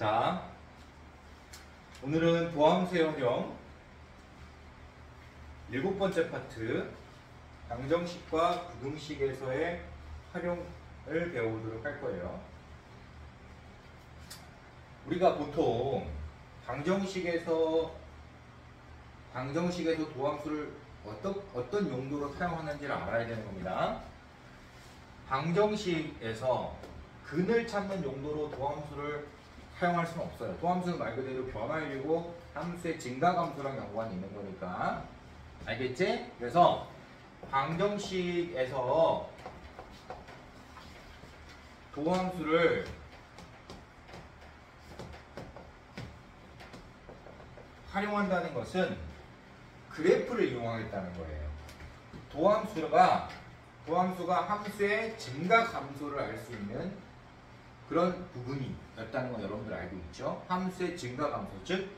자, 오늘은 도함수의 활용 7번째 파트 방정식과 부등식에서의 활용을 배워보도록 할 거예요. 우리가 보통 방정식에서 도함수를 어떤 용도로 사용하는지를 알아야 되는 겁니다. 방정식에서 근을 찾는 용도로 도함수를 사용할 수는 없어요. 도함수는 말 그대로 변화율이고 함수의 증가함수랑 연관이 있는 거니까. 알겠지? 그래서 방정식에서 도함수를 활용한다는 것은 그래프를 이용하겠다는 거예요. 도함수가 함수의 증가함수를 알 수 있는 그런 부분이었다는 건 여러분들 알고 있죠? 함수의 증가함수, 즉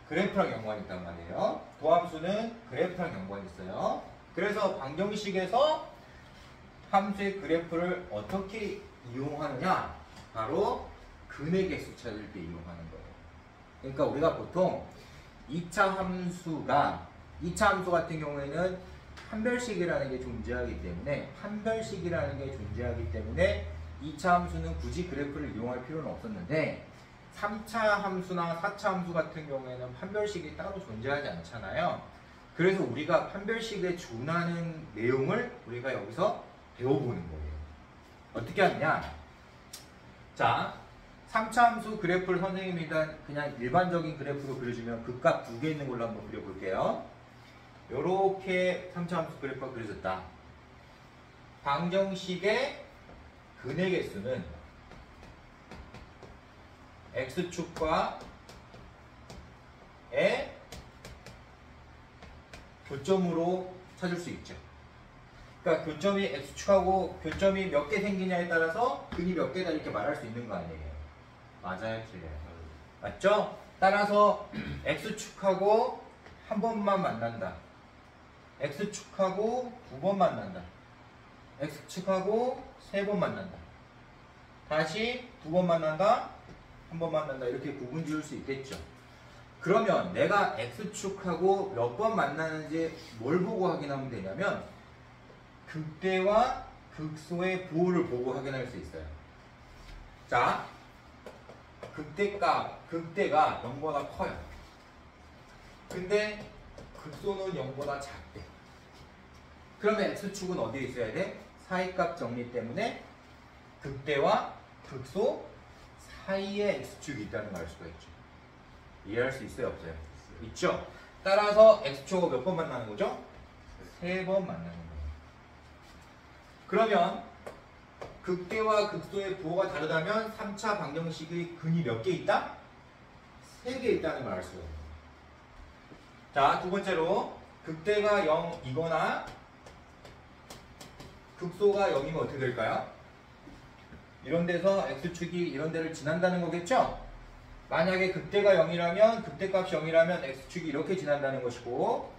그래프랑 연관이 있단 말이에요. 도함수는 그래프랑 연관이 있어요. 그래서 방정식에서 함수의 그래프를 어떻게 이용하느냐? 바로 근의 개수 찾을 때 이용하는 거예요. 그러니까 우리가 보통 2차 함수 같은 경우에는 판별식이라는 게 존재하기 때문에 2차 함수는 굳이 그래프를 이용할 필요는 없었는데 3차 함수나 4차 함수 같은 경우에는 판별식이 따로 존재하지 않잖아요. 그래서 우리가 판별식에 준하는 내용을 우리가 여기서 배워보는 거예요. 어떻게 하느냐? 자, 3차 함수 그래프를 선생님이 일단 그냥 일반적인 그래프로 그려주면 극값 2개 있는 걸로 한번 그려볼게요. 요렇게 3차 함수 그래프가 그려졌다. 방정식의 근의 개수는 x축과의 교점으로 찾을 수 있죠. 그러니까 교점이 x축하고 교점이 몇 개 생기냐에 따라서 근이 몇 개다 이렇게 말할 수 있는 거 아니에요. 맞아요, 틀려요. 맞죠? 따라서 x축하고 한 번만 만난다. x축하고 2번 만난다. x축하고 3번 만난다. 다시 2번 만난다. 1번 만난다. 이렇게 구분 지을 수 있겠죠. 그러면 내가 x축하고 몇 번 만나는지 뭘 보고 확인하면 되냐면 극대와 극소의 부호를 보고 확인할 수 있어요. 자, 극대가 0보다 커요. 근데 극소는 0보다 작대. 그러면 x축은 어디에 있어야 돼? 사이값 정리 때문에 극대와 극소 사이에 x축이 있다는 걸 알 수가 있죠. 이해할 수 있어요? 없어요? 있죠? 따라서 x축하고 몇 번 만나는 거죠? 3번 만나는 거예요. 그러면 극대와 극소의 부호가 다르다면 3차 방정식의 근이 몇 개 있다? 3개 있다는 걸 알 수가 있어요. 자, 두 번째로 극대가 0이거나 극소가 0이면 어떻게 될까요? 이런 데서 x축이 이런 데를 지난다는 거겠죠? 만약에 극대가 0이라면 극대값이 0이라면 x축이 이렇게 지난다는 것이고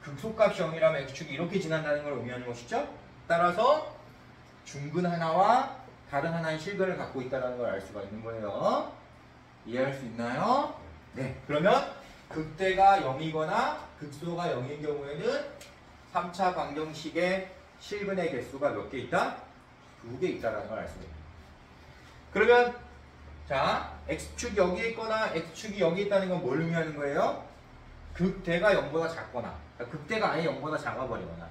극소값이 0이라면 x축이 이렇게 지난다는 걸 의미하는 것이죠? 따라서 중근 하나와 다른 하나의 실근을 갖고 있다는 걸 알 수가 있는 거예요. 이해할 수 있나요? 네. 그러면 극대가 0이거나 극소가 0인 경우에는 3차 방정식의 실근의 개수가 몇 개 있다? 2개 있다는 걸 알 수가 있습니다. 그러면 자, x축이 여기에 있거나 x축이 여기 있다는 건 뭘 의미하는 거예요? 극대가 0보다 작거나 그러니까 극대가 아예 0보다 작아버리거나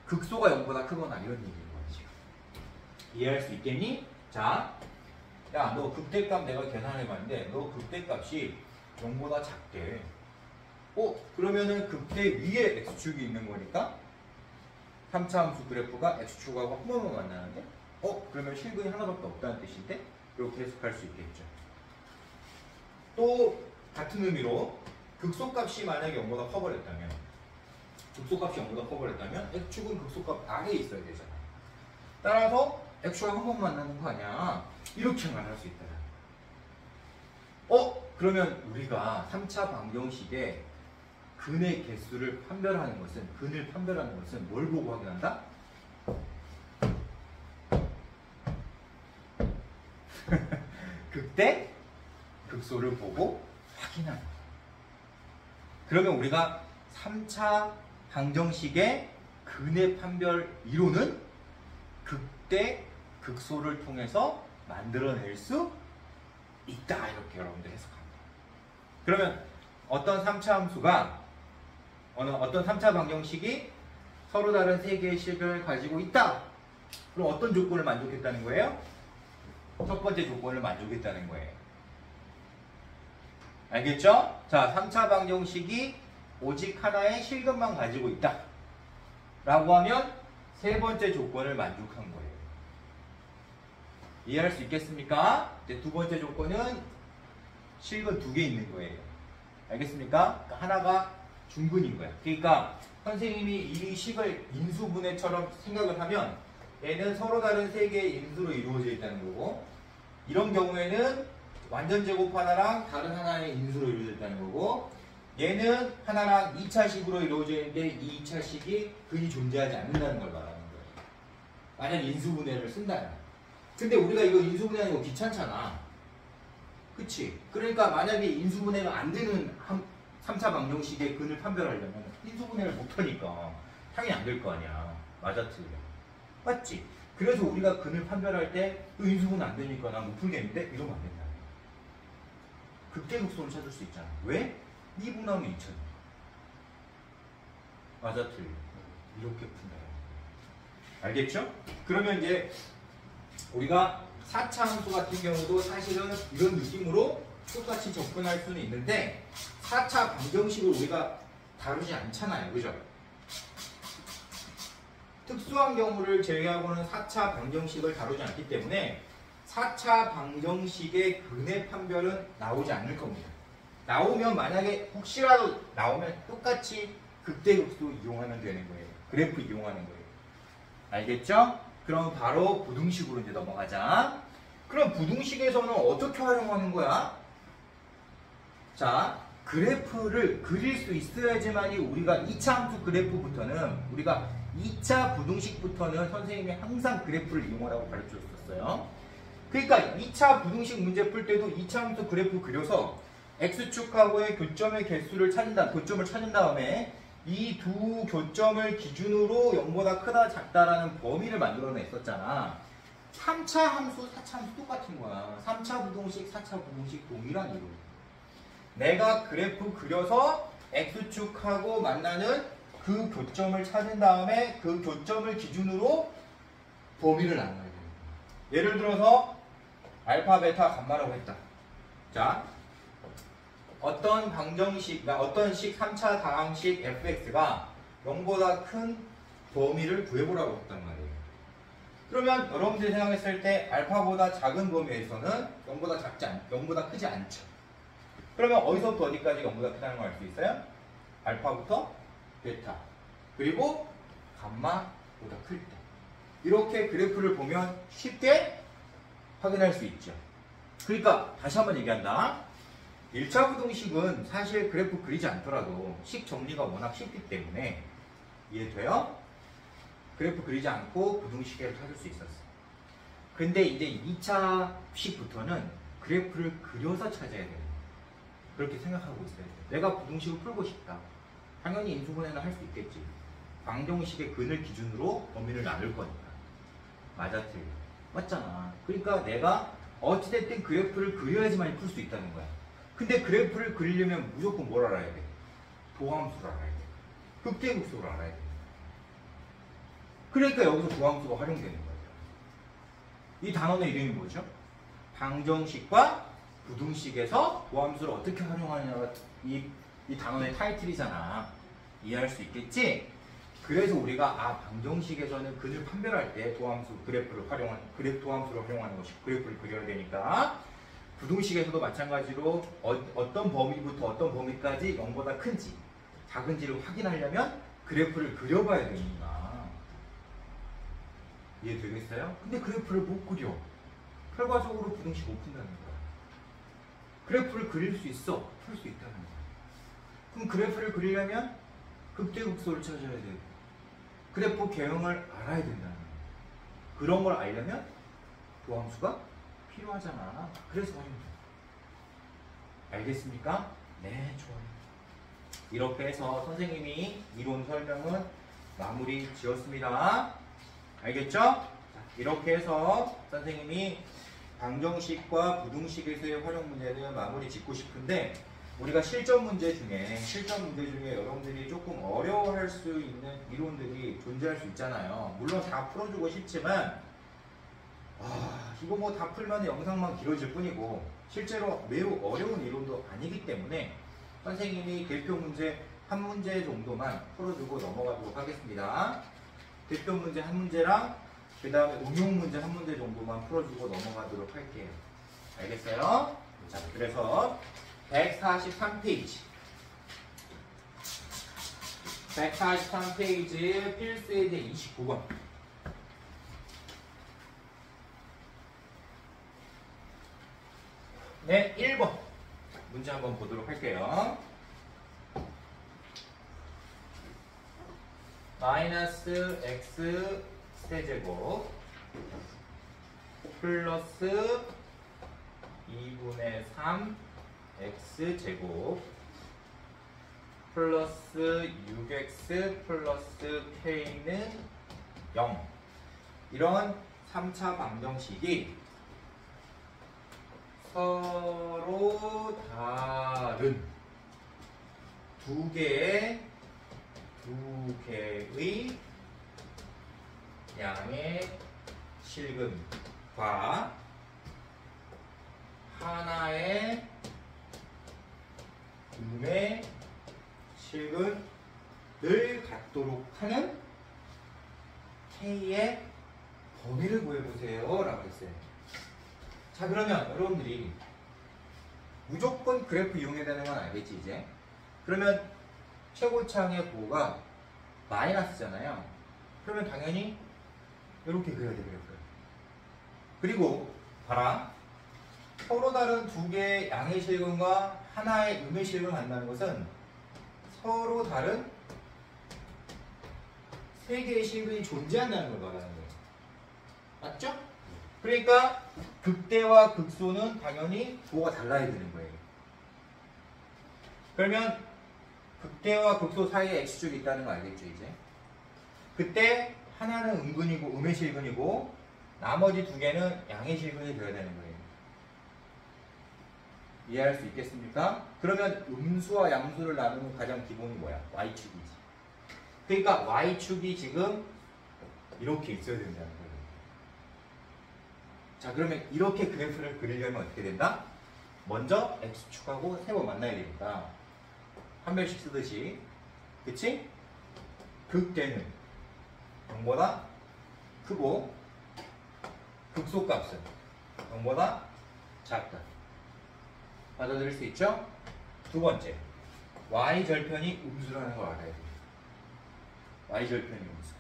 극소가 0보다 크거나 이런 얘기인 거지. 이해할 수 있겠니? 자, 야, 너 극대값 내가 계산해봤는데 너 극대값이 0보다 작대. 그러면은 극대 위에 x축이 있는 거니까 3차 함수 그래프가 x축하고 한 번만 만나는데 그러면 실근이 하나밖에 없다는 뜻인데 이렇게 해석할 수 있겠죠. 또 같은 의미로 극소값이 만약에 0보다 커버렸다면 x축은 극소값 아래에 있어야 되잖아. 따라서 x축하고 한 번 만나는 거 아니야. 이렇게 말할 수 있다. 그러면 우리가 3차 방정식에 근의 개수를 판별하는 것은 뭘 보고 확인한다? 극대 극소를 보고 확인하는 거예요. 그러면 우리가 3차 방정식의 근의 판별 이론은 극대 극소를 통해서 만들어낼 수 있다. 이렇게 여러분들 해석합니다. 그러면 어떤 3차 함수가 어떤 3차 방정식이 서로 다른 세 개의 식을 가지고 있다. 그럼 어떤 조건을 만족했다는 거예요? 첫 번째 조건을 만족했다는 거예요. 알겠죠? 자, 3차 방정식이 오직 하나의 실근만 가지고 있다. 라고 하면 세 번째 조건을 만족한 거예요. 이해할 수 있겠습니까? 이제 두 번째 조건은 실근 2개 있는 거예요. 알겠습니까? 그러니까 하나가 중근인 거야. 그러니까 선생님이 이 식을 인수분해처럼 생각을 하면 얘는 서로 다른 세 개의 인수로 이루어져 있다는 거고, 이런 경우에는 완전 제곱 하나랑 다른 하나의 인수로 이루어져 있다는 거고, 얘는 하나랑 2차식으로 이루어져 있는데 이 2차식이 근이 존재하지 않는다는 걸 말하는 거예요. 만약 인수분해를 쓴다면. 근데 우리가 이거 인수분해하는 거 귀찮잖아. 그치? 그러니까 만약에 인수분해가 안 되는 3차 방정식의 근을 판별하려면 인수분해를 못하니까 당연히 안 될 거 아니야. 맞아, 틀려. 맞지? 그래서 우리가 근을 판별할 때 인수분해 안 되니까 난 못 풀겠는데? 이러면 안 된다. 극대극소를 찾을 수 있잖아. 왜? 2분하면 2천. 맞아, 틀려. 이렇게 푼다. 알겠죠? 그러면 이제 우리가 4차 함수 같은 경우도 사실은 이런 느낌으로 똑같이 접근할 수는 있는데 4차 방정식을 우리가 다루지 않잖아요. 그죠? 특수한 경우를 제외하고는 4차 방정식을 다루지 않기 때문에 4차 방정식의 근의 판별은 나오지 않을 겁니다. 나오면 만약에 혹시라도 나오면 똑같이 극대극소 이용하면 되는 거예요. 그래프 이용하는 거예요. 알겠죠? 그럼 바로 부등식으로 이제 넘어가자. 그럼 부등식에서는 어떻게 활용하는 거야? 자, 그래프를 그릴 수 있어야지만이 우리가 2차 함수 그래프부터는 우리가 2차 부등식부터는 선생님이 항상 그래프를 이용하라고 가르쳐줬었어요. 그러니까 2차 부등식 문제 풀 때도 2차 함수 그래프 그려서 x축하고의 교점의 개수를 교점을 찾은 다음에 이 두 교점을 기준으로 0보다 크다 작다라는 범위를 만들어냈었잖아. 3차 함수, 4차 함수 똑같은 거야. 3차 부등식, 4차 부등식 동일한 이론. 내가 그래프 그려서 x축하고 만나는 그 교점을 찾은 다음에 그 교점을 기준으로 범위를 나눠야 돼요. 예를 들어서 알파, 베타, 감마라고 했다. 자, 어떤 방정식, 어떤 식 3차 다항식 fx가 0보다 큰 범위를 구해보라고 했단 말이에요. 그러면 여러분들이 생각했을 때 알파보다 작은 범위에서는 0보다 크지 않죠. 그러면 어디서부터 어디까지 0보다 크다는 걸 알 수 있어요? 알파부터 베타, 그리고 감마보다 클 때. 이렇게 그래프를 보면 쉽게 확인할 수 있죠. 그러니까 다시 한번 얘기한다. 1차 부등식은 사실 그래프 그리지 않더라도 식 정리가 워낙 쉽기 때문에 이해돼요? 그래프 그리지 않고 부등식을 찾을 수 있었어요. 근데 이제 2차 식부터는 그래프를 그려서 찾아야 돼요. 그렇게 생각하고 있어야 돼요. 내가 부등식을 풀고 싶다. 당연히 인수분해는 할 수 있겠지. 방정식의 근을 기준으로 범위를 나눌 거니까. 맞아, 틀려. 맞잖아. 그러니까 내가 어찌됐든 그래프를 그려야지만 풀 수 있다는 거야. 근데 그래프를 그리려면 무조건 뭘 알아야 돼? 도함수를 알아야 돼. 극대극소를 알아야 돼. 그러니까 여기서 도함수가 활용되는 거예요. 이 단원의 이름이 뭐죠? 방정식과 부등식에서 도함수를 어떻게 활용하느냐가 이 단원의 타이틀이잖아. 이해할 수 있겠지? 그래서 우리가 방정식에서는 근을 판별할 때 도함수를 활용하는 것이 그래프를 그려야 되니까 부등식에서도 마찬가지로 어떤 범위부터 어떤 범위까지 0보다 큰지 작은지를 확인하려면 그래프를 그려봐야 됩니다. 이해되겠어요? 근데 그래프를 못 그려. 결과적으로 부등식 못 푼다는 거야. 그래프를 그릴 수 있어. 풀 수 있다는 거야. 그럼 그래프를 그리려면 극대극소를 찾아야 돼. 그래프 개형을 알아야 된다는 거야. 그런 걸 알려면 도함수가 필요하잖아. 그래서 하면 돼. 알겠습니까? 네, 좋아요. 이렇게 해서 선생님이 이론 설명은 마무리 지었습니다. 알겠죠? 자, 이렇게 해서 선생님이 방정식과 부등식에서의 활용 문제는 마무리 짓고 싶은데, 우리가 실전 문제 중에 여러분들이 조금 어려워할 수 있는 이론들이 존재할 수 있잖아요. 물론 다 풀어주고 싶지만 이거 뭐 다 풀면 영상만 길어질 뿐이고 실제로 매우 어려운 이론도 아니기 때문에 선생님이 대표 문제 한 문제 정도만 풀어주고 넘어가도록 하겠습니다. 대표 문제 한 문제랑 그 다음에 응용 문제 한 문제 정도만 풀어주고 넘어가도록 할게요. 알겠어요? 자, 그래서 143페이지 143페이지 필수예제 29번. 네, 1번 문제 한번 보도록 할게요. 마이너스 x 세제곱 플러스 2분의 3 x제곱 플러스 6x 플러스 k는 0. 이런 3차 방정식이 서로 다른 두 개의 양의 실근과 하나의 음의 실근을 갖도록 하는 K의 범위를 구해보세요 라고 했어요. 자, 그러면 여러분들이 무조건 그래프 이용해야 되는 건 알겠지 이제? 그러면 최고차항의 부호가 마이너스잖아요. 그러면 당연히 이렇게 그려야 돼, 그래프를. 그리고 봐라, 서로 다른 두 개의 양의 실근과 하나의 음의 실근을 한다는 것은 서로 다른 세 개의 실근이 존재한다는 걸 말하는 거예요. 맞죠? 그러니까 극대와 극소는 당연히 부호가 달라야 되는 거예요. 그러면 극대와 극소 사이에 x축이 있다는 거 알겠죠 이제? 그때 하나는 음근이고 음의 실근이고 나머지 두 개는 양의 실근이 되어야 되는 거예요. 이해할 수 있겠습니까? 그러면 음수와 양수를 나누는 가장 기본이 뭐야? y축이지. 그러니까 y축이 지금 이렇게 있어야 된다는 거예요. 자, 그러면 이렇게 그래프를 그리려면 어떻게 된다? 먼저 x축하고 세모 만나야 되니까 한 별씩 쓰듯이, 그치? 극대는 0보다 크고 극소값은 0보다 작다. 받아들일 수 있죠? 두 번째, y절편이 음수라는 걸 알아야 돼요. y절편이 음수.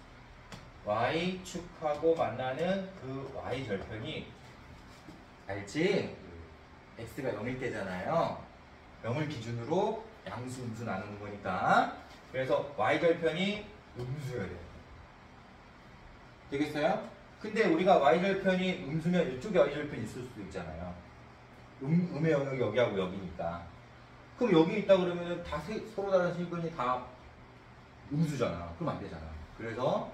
y축하고 만나는 그 y절편이, 알지? x가 0일 때잖아요. 0을 기준으로 양수, 음수 나누는 거니까. 그래서 y절편이 음수여야 돼요. 되겠어요? 근데 우리가 y절편이 음수면 이쪽에 y절편이 있을 수도 있잖아요. 음의 영역이 여기하고 여기니까. 그럼 여기 있다 그러면 다 서로 다른 실근이 다 음수잖아. 그럼 안 되잖아. 그래서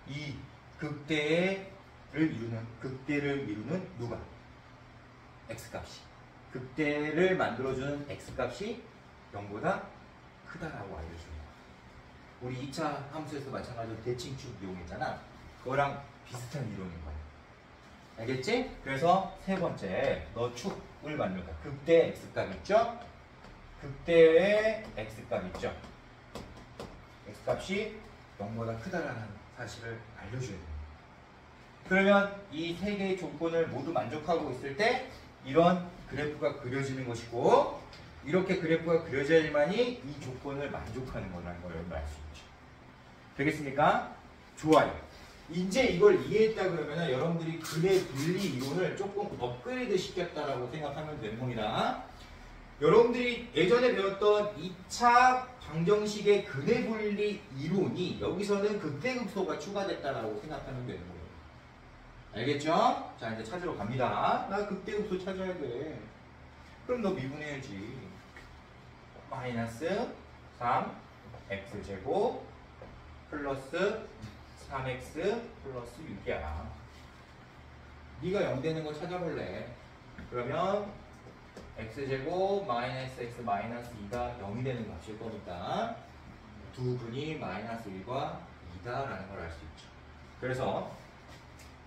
이 극대를 이루는 누가? x값이. 극대를 만들어주는 x값이 0보다 크다라고 알려줘요. 우리 2차 함수에서 마찬가지로 대칭축 이용했잖아. 그거랑 비슷한 이론인 거야. 알겠지? 그래서 세 번째, 너 축을 만들 거야. 극대 x값 있죠? 극대의 x값 있죠? x값이 0보다 크다라는 사실을 알려줘야 돼요. 그러면 이 세 개의 조건을 모두 만족하고 있을 때 이런 그래프가 그려지는 것이고, 이렇게 그래프가 그려져야만이 이 조건을 만족하는 거라는 걸 여러분 알 수 있죠. 되겠습니까? 좋아요. 이제 이걸 이해했다 그러면 여러분들이 근의 분리 이론을 조금 업그레이드 시켰다라고 생각하면 되는 겁니다. 여러분들이 예전에 배웠던 2차 방정식의 근의 분리 이론이 여기서는 극대극소가 추가됐다라고 생각하면 되는 거예요. 알겠죠? 자, 이제 찾으러 갑니다. 나 극대극소 찾아야 돼. 그럼 너 미분해야지. 마이너스 3 x제곱 플러스 3x 플러스 6이야. 네가 0 되는 거 찾아볼래. 그러면 x제곱 마이너스 x 마이너스 2가 0이 되는 값일 거니까 두 분이 마이너스 1과 2다라는 걸 알 수 있죠. 그래서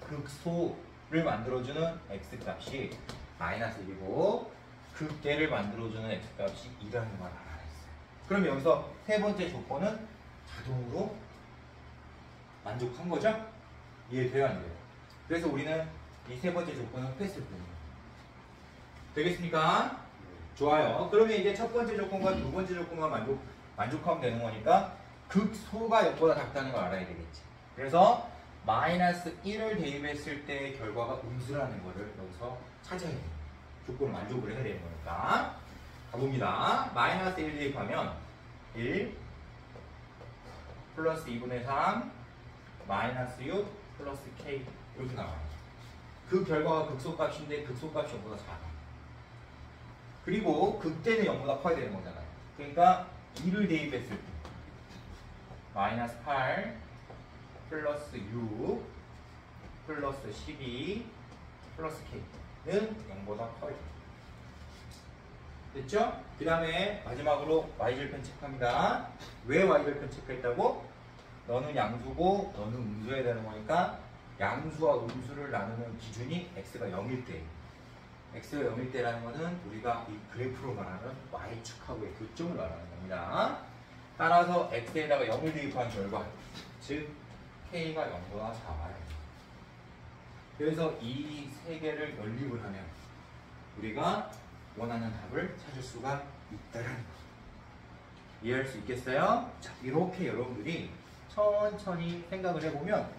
극소를 만들어주는 x값이 마이너스 1이고 극대를 만들어주는 x값이 2라는 걸 알아냈어요. 그럼 여기서 세 번째 조건은 자동으로 만족한 거죠? 이해돼요? 안 돼요? 그래서 우리는 이 세 번째 조건은 패스입니다. 되겠습니까? 좋아요. 그러면 이제 첫 번째 조건과 두 번째 조건만 만족하면 되는 거니까 극소가 0보다 작다는 걸 알아야 되겠지. 그래서 마이너스 1을 대입했을 때의 결과가 음수라는 거를 여기서 찾아야 돼요. 조건을 만족을 해야 되는 거니까. 가봅니다. 마이너스 1 대입하면 1 플러스 2분의 3 마이너스 6 플러스 k 이렇게 나와요. 그 결과가 극소값인데 극소값이 0보다 작아. 그리고 극대는 0보다 커야 되는 거잖아요. 그러니까 2를 대입했을 때 마이너스 8 플러스 6 플러스 12 플러스 k는 0보다 커요. 됐죠? 그 다음에 마지막으로 y절편 체크합니다. 왜 y절편 체크했다고? 너는 양수고 너는 음수해야 되는 거니까 양수와 음수를 나누는 기준이 x가 0일 때, x가 0일 때라는 것은 우리가 이 그래프로 말하는 y축하고의 교점을 말하는 겁니다. 따라서 x에다가 0을 대입한 결과, 즉 k가 0보다 작아요. 그래서 이 세 개를 연립을 하면 우리가 원하는 답을 찾을 수가 있다는 거. 이해할 수 있겠어요? 자, 이렇게 여러분들이 천천히 생각을 해보면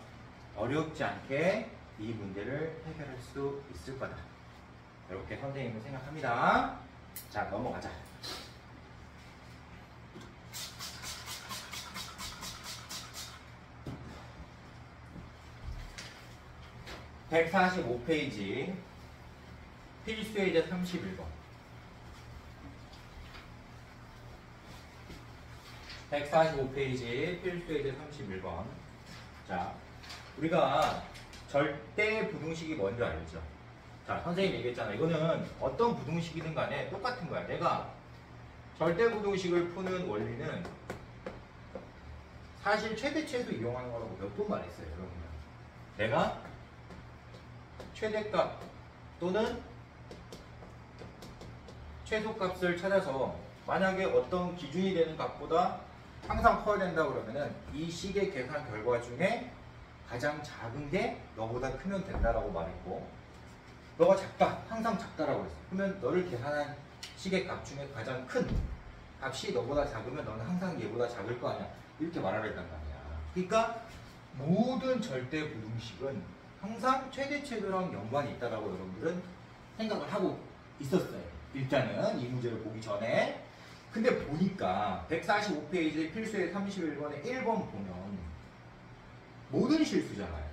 어렵지 않게 이 문제를 해결할 수 있을 거다. 이렇게 선생님은 생각합니다. 자, 넘어가자. (145페이지) 필수예제 31번. 145페이지 필수예제 31번. 자, 우리가 절대 부등식이 뭔지 알죠? 자, 선생님이 얘기했잖아. 이거는 어떤 부등식이든 간에 똑같은 거야. 내가 절대 부등식을 푸는 원리는 사실 최대 최소 이용하는 거라고 몇 번 말했어요, 여러분. 내가 최대값 또는 최소값을 찾아서 만약에 어떤 기준이 되는 값보다 항상 커야 된다 그러면은 이 식의 계산 결과 중에 가장 작은 게 너보다 크면 된다라고 말했고, 너가 작다, 항상 작다라고 했어. 그러면 너를 계산한 식의 값 중에 가장 큰 값이 너보다 작으면 너는 항상 얘보다 작을 거 아니야. 이렇게 말하려 했단 말이야. 그러니까 모든 절대 부등식은 항상 최대 최소랑 연관이 있다라고 여러분들은 생각을 하고 있었어요. 일단은 이 문제를 보기 전에. 근데 보니까 145페이지 필수의 31번에 1번 보면 모든 실수잖아요.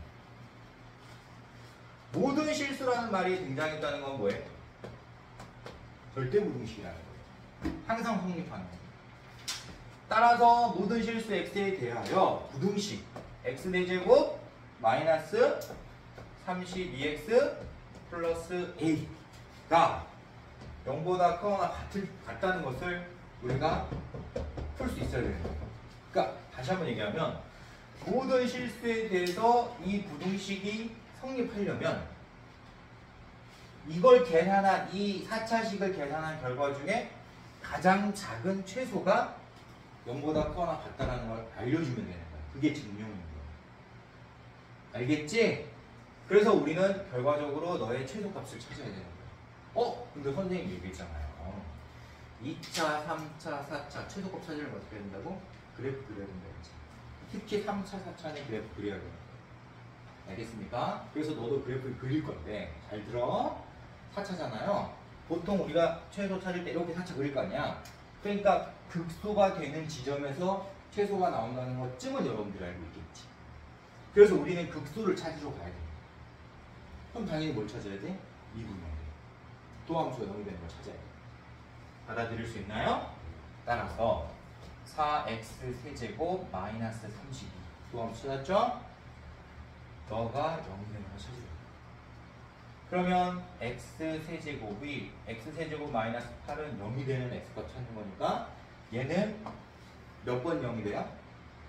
모든 실수라는 말이 등장했다는 건 뭐예요? 절대 부등식이라는 거예요. 항상 성립하는 거예요. 따라서 모든 실수 x에 대하여 부등식 x4제곱 마이너스 32x 플러스 a가 0보다 크거나 같다는 것을 우리가 풀 수 있어야 되는 거예요. 그러니까 다시 한번 얘기하면 모든 실수에 대해서 이 부등식이 성립하려면 이걸 계산한 이 4차식을 계산한 결과 중에 가장 작은 최소가 0보다 크거나 같다는 걸 알려주면 되는 거예요. 그게 증명인 거예요. 알겠지? 그래서 우리는 결과적으로 너의 최소값을 찾아야 되는 거예요. 근데 선생님이 얘기했잖아요. 2차, 3차, 4차 최소값 찾으려면 어떻게 해야 된다고? 그래프 그려야 된다고 했지. 특히 3차, 4차는 그래프 그려야 돼요. 알겠습니까? 그래서 너도 그래프를 그릴 건데 잘 들어. 4차잖아요. 보통 우리가 최소 찾을 때 이렇게 4차 그릴 거 아니야. 그러니까 극소가 되는 지점에서 최소가 나온다는 것쯤은 여러분들이 알고 있겠지. 그래서 우리는 극소를 찾으러 가야 돼. 그럼 당연히 뭘 찾아야 돼? 2분의 도함수가 0이 되는 걸 찾아야 돼. 받아들일 수 있나요? 따라서 4x 세제곱 마이너스 32 도함수 찾았죠? 너가 0이 되는 걸 찾으려. 그러면 x 세제곱 마이너스 8은 0이 되는 x값 찾는 거니까 얘는 몇 번 0이 돼요?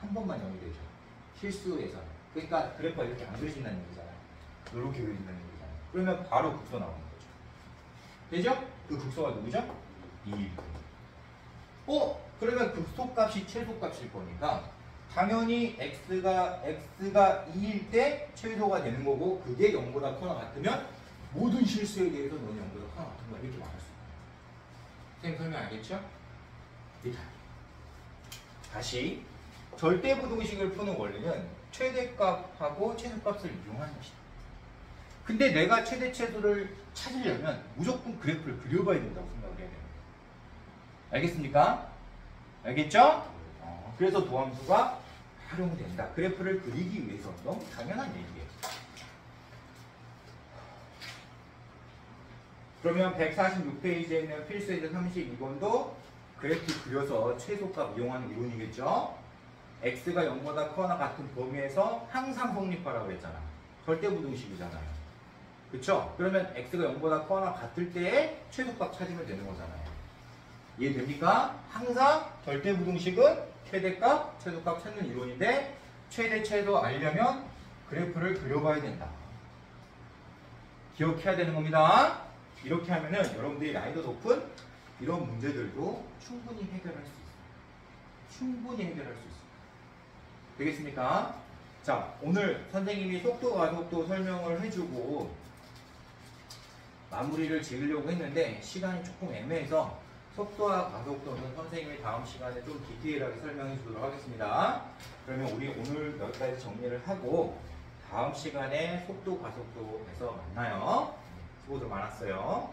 한 번만 0이 되죠. 실수에서. 그러니까 그래프가 이렇게 안 그려진다는 얘기잖아요. 이렇게 그려진다는 얘기잖아요. 그러면 바로 극소 나오는 거죠. 되죠? 그 극소가 누구죠? 2. 그러면 극소값이 최소값일 거니까 당연히 x가 2일 때 최소가 되는 거고 그게 0보다 커나 같으면 모든 실수에 대해서 너는 0보다 커나 같은 거야. 이렇게 말할 수 있어요. 선생님 설명 알겠죠? 이렇게. 다시 절대부등식을 푸는 원리는 최대값하고 최소값을 이용하는 것이다. 근데 내가 최대 최소를 찾으려면 무조건 그래프를 그려봐야 된다고 생각을 해야 돼요. 알겠습니까? 알겠죠? 그래서 도함수가 활용된다. 그래프를 그리기 위해서 너무 당연한 얘기예요. 그러면 146페이지에 있는 필수에서 32번도 그래프 그려서 최소값 이용하는 이론이겠죠? x가 0보다 커나 같은 범위에서 항상 성립하라고 했잖아. 절대부등식이잖아요. 그쵸? 그러면 x가 0보다 커나 같을 때에 최소값 찾으면 되는 거잖아요. 이해됩니까? 항상 절대부등식은 최대값, 최소값 찾는 이론인데 최대, 최소 알려면 그래프를 그려봐야 된다. 기억해야 되는 겁니다. 이렇게 하면은 여러분들이 난이도 높은 이런 문제들도 충분히 해결할 수 있어요. 충분히 해결할 수 있어요. 되겠습니까? 자, 오늘 선생님이 속도, 가속도 설명을 해주고 마무리를 지으려고 했는데 시간이 조금 애매해서 속도와 가속도는 선생님이 다음 시간에 좀 디테일하게 설명해 주도록 하겠습니다. 그러면 우리 오늘 여기까지 정리를 하고 다음 시간에 속도, 가속도에서 만나요. 수고들 많았어요.